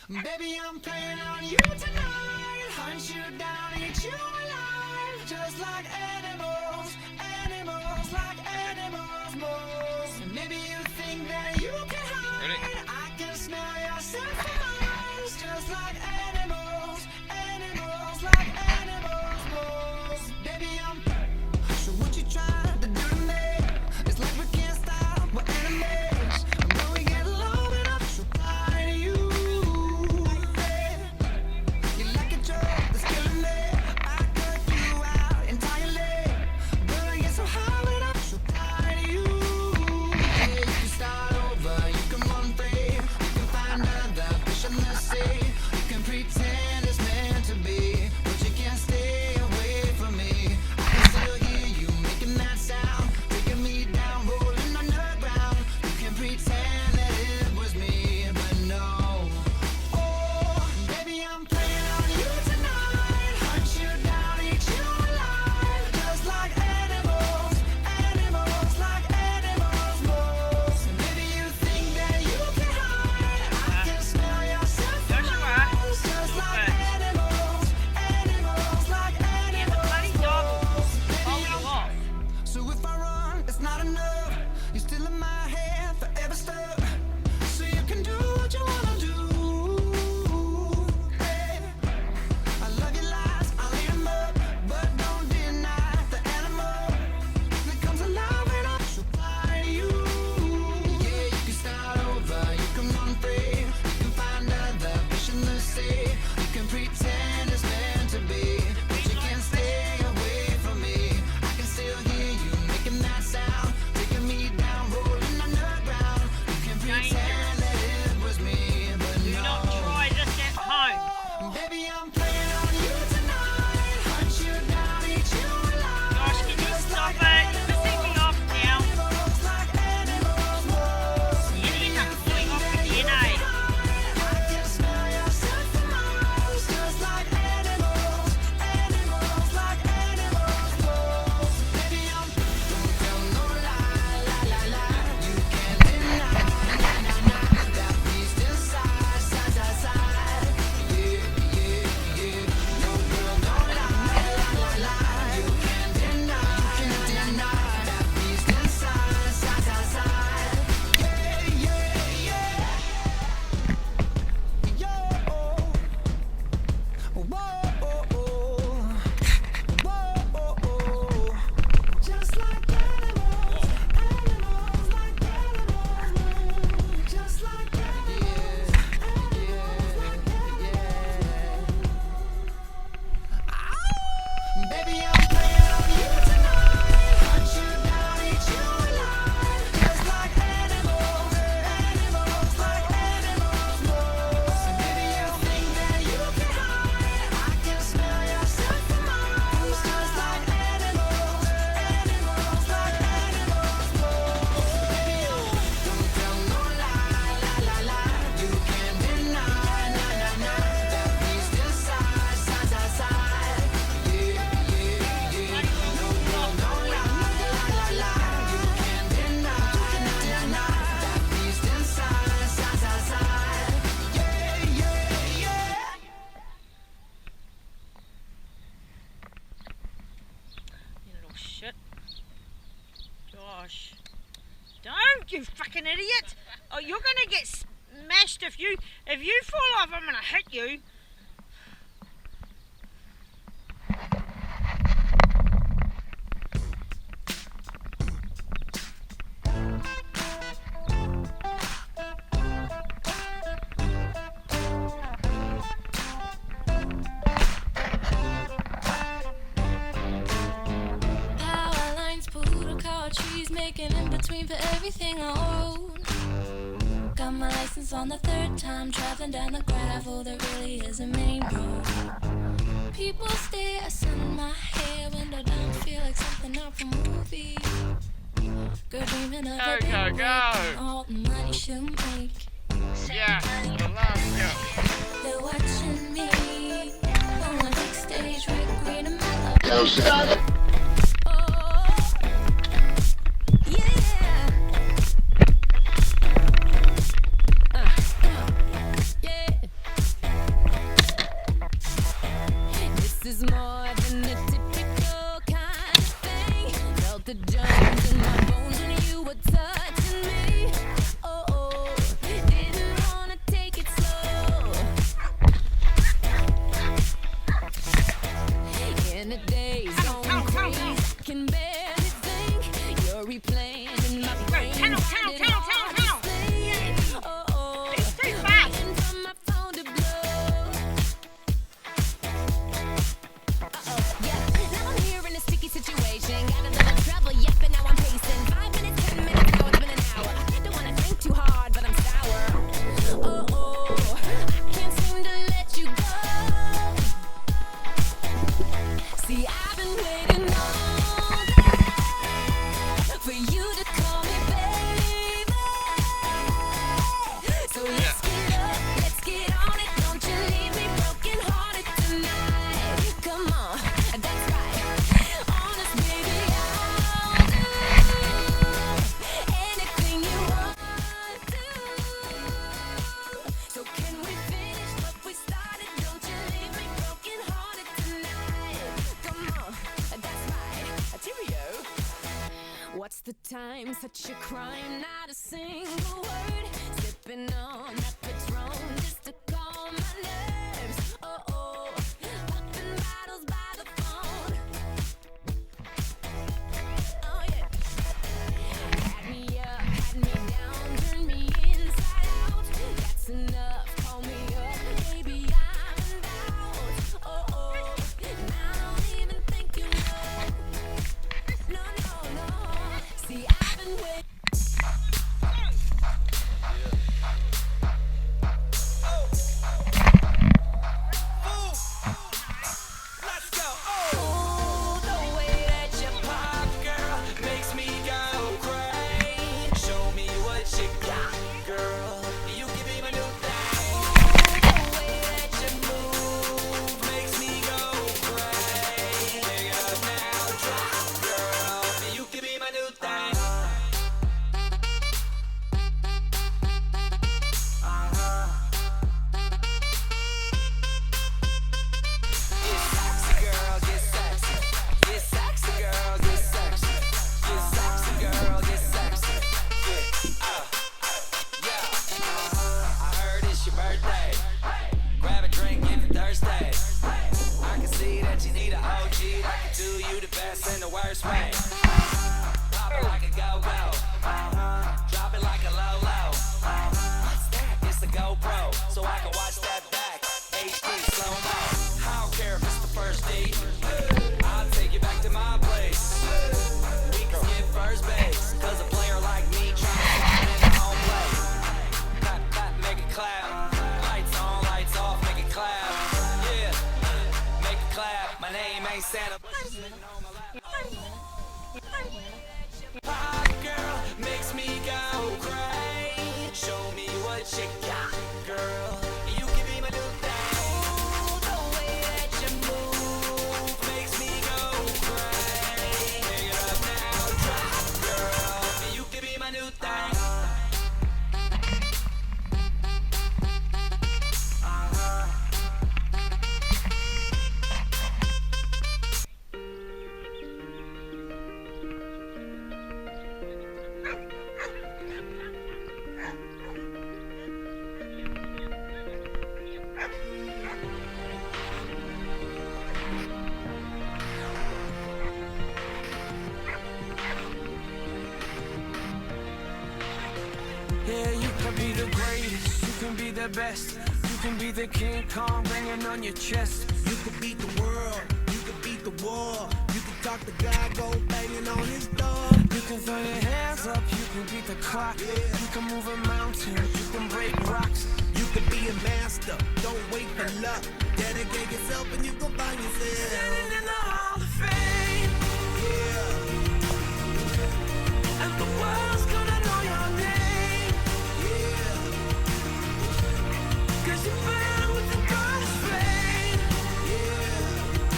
Baby, I'm playing on you tonight. Hunt you down, eat you alive. Just like animals, animals, like animals, moles. And maybe you think that you can hide. I can smell yourself for miles. Just like animals, animals, like animals, moles. Baby, I'm. So what you trying to do to me? It's like we can't stop, we're enemies. And when we get low enough, so fly to you. You like a joke that's killing me. I cut you out entirely. But I get so high when I so fly to you. Yeah, you can start over, you can run free. You can find other fish in the sea. You can pretend it's meant to be, but you can't stay away from me. I can still hear you making that sound, taking me down, rolling underground. You can pretend that it was me, but no. Oh, baby, I'm playing on you tonight. Hunt you down, eat you alive. Just like animals, animals, like animals, moles. And maybe you think that you can hide. I can smell yourself for miles. Just like animals, animals, like animals, moles. Baby, I'm so if I run, it's not enough. You're still in my head, forever stuck. So you can do what you wanna do. Hey, I love your lies, I'll eat 'em up, but don't deny the animal that comes alive when I so fly to you. Yeah, you can start over, you can run free, you can find other fish in the sea. You can pretend it's meant to be, but you can't stay away from me. I can still hear you making that sound, taking me down, rolling underground. You can pretend that it was me, but Do no. not try this at home. Baby, I'm playing on you tonight. Hunt you down, eat you alive. Gosh, can you stop it? You're pissing me off now. Animals like animals, moles. You end up pulling off the DNA. I can smell yourself for miles. Just like animals, animals like animals, moles. Baby, I'm. Don't tell no lie, lie, lie, lie. You can't deny, nah, nah, nah. That beast inside, side, side, side. Yeah, yeah, yeah. No girl, no lie, lie, lie, lie. You can't deny that beast inside, side, side, side. Yeah, yeah, yeah. Yo, whoa, whoa, just like animals, animals like animals, just like animals, animals like animals. Baby, I'm playing on you tonight. Hunt you down, eat you alive. Just like animals, animals like animals, moles. And baby, you think that you can hide. I can smell yourself for miles. Just like animals, animals like animals, moles. Baby, don't tell no lie, lie, lie, lie. You can't deny, nah, nah, nah. That beast inside, side, side, side. Yeah, yeah, yeah. No girl, no lie, lie, lie, lie. You can't deny, deny that beast inside, side, side, side. Yeah, yeah, yeah. You little shit. Gosh. Don't, you fucking idiot! Oh, you're gonna get smashed if you fall off. I'm gonna hit you. Power lines pulled a car, trees making in between for everything I own. Got my license on the third time, traveling down the gravel that really is a main road. People stare, sun in my hair, window down, feel like something out from a movie. Girl dreaming of a big go, break, go. and all the money she'll make. Yeah, the last go. They're watching me on the big stage, Rick Green and Mellow. Oh, yeah. Yeah. time, such a crime, not a single word. Sipping on that Patron just to calm my nerves. Oh, oh, popping bottles by the phone. Oh, yeah. Had me up, had me down, turned me inside out. That's enough, call me up, baby, I'm in doubt. Oh, oh, and I don't even think you know. No, no, no. See, I've been waiting. Let's go. Oh, the way that you pop, girl, makes me go crazy. Show me what you got, girl. You can be my new thing. Oh, the way that you move makes me go crazy. Pick it up now, drop, girl. You can be my new thing. Get sexy, girl, get sexy. Get sexy, girl, get sexy. Get sexy, girl, get sexy. Yeah, I heard it's your birthday. Grab a drink if you're thirsty. I can see that you need an OG that can do you the best and the worst way. Pop it like a go-go. Drop it like a low-low. What's that? It's a GoPro, so I can watch that back. HD slow-mo. I don't care if it's the first date. I'll take you back to my place. We can skip first base, cause a player like me trying to slide in the home plate. Clap, clap, make it clap. Lights on, lights off, make it clap. Yeah, make it clap. My name ain't Santa. Pop girl makes me go crazy. Show me what you got, girl. You can be my new thing. Oh, the way that you move makes me go crazy. Pick it up now, drop, girl. You can be my new thing. Yeah, you can be the greatest, you can be the best. You can be the King Kong banging on your chest. You could beat the world, you could beat the war. You could talk to God, go banging on his door. You can throw your hands up, you can beat the clock. You can move a mountain, you can break rocks. You could be a master, don't wait for luck. Dedicate yourself and you can find yourself. Standing in the Hall of Fame, Yeah, and the world's gonna know your name. yeah, 'Cause you burn with the goddess flame, yeah,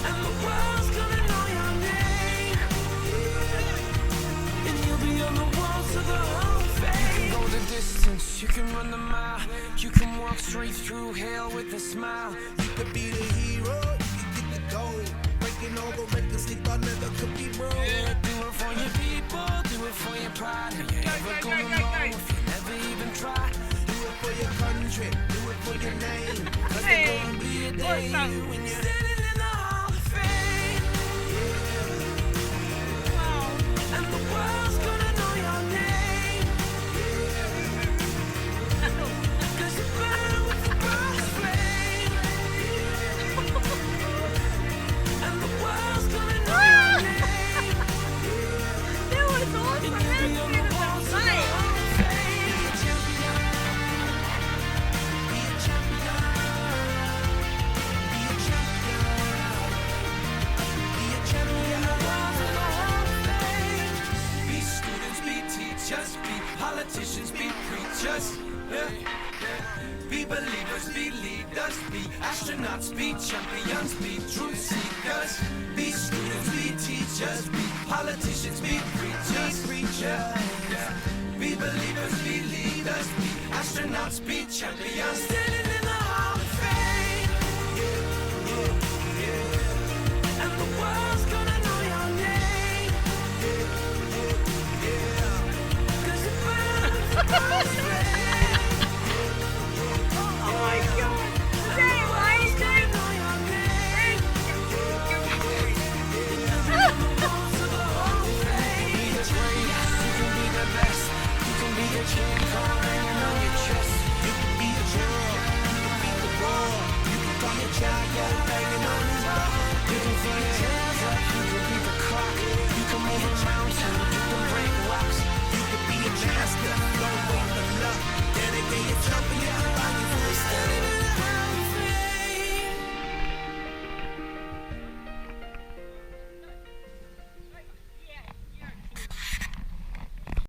and the world's gonna know your name. And you'll be on the walls of the Hall of Fame. You can go the distance, you can run the mile. You can walk straight through hell with a smile. You could be the hero, you could get the gold. Breaking all the records they thought never could be broke. Do it for your people, do it for your pride. Are you ever gonna know if you never even try? Do it for your country, do it for your name. Cause Hey, there's gonna be a day what's up? when you're Standing in the Hall of Fame, and the world's gonna know your name. 'Cause you burn with the goddess flame, and the world's gonna know your name. That was awesome. And you'll be on the walls of the Mate. Hall of Fame. Be a champion. Be a champion. Be a champion. Be a champion. Be students, be teachers, be politicians, be preachers. Yeah. Be believers, be leaders, be astronauts, be champions, be truth seekers. Be students, be teachers, be politicians, be preachers. Yeah. Be believers, be leaders, be astronauts, be champions. Standing in the Hall of Fame, and the world's gonna know your name. Oh my God. Is that amazing? Dedicate your champion.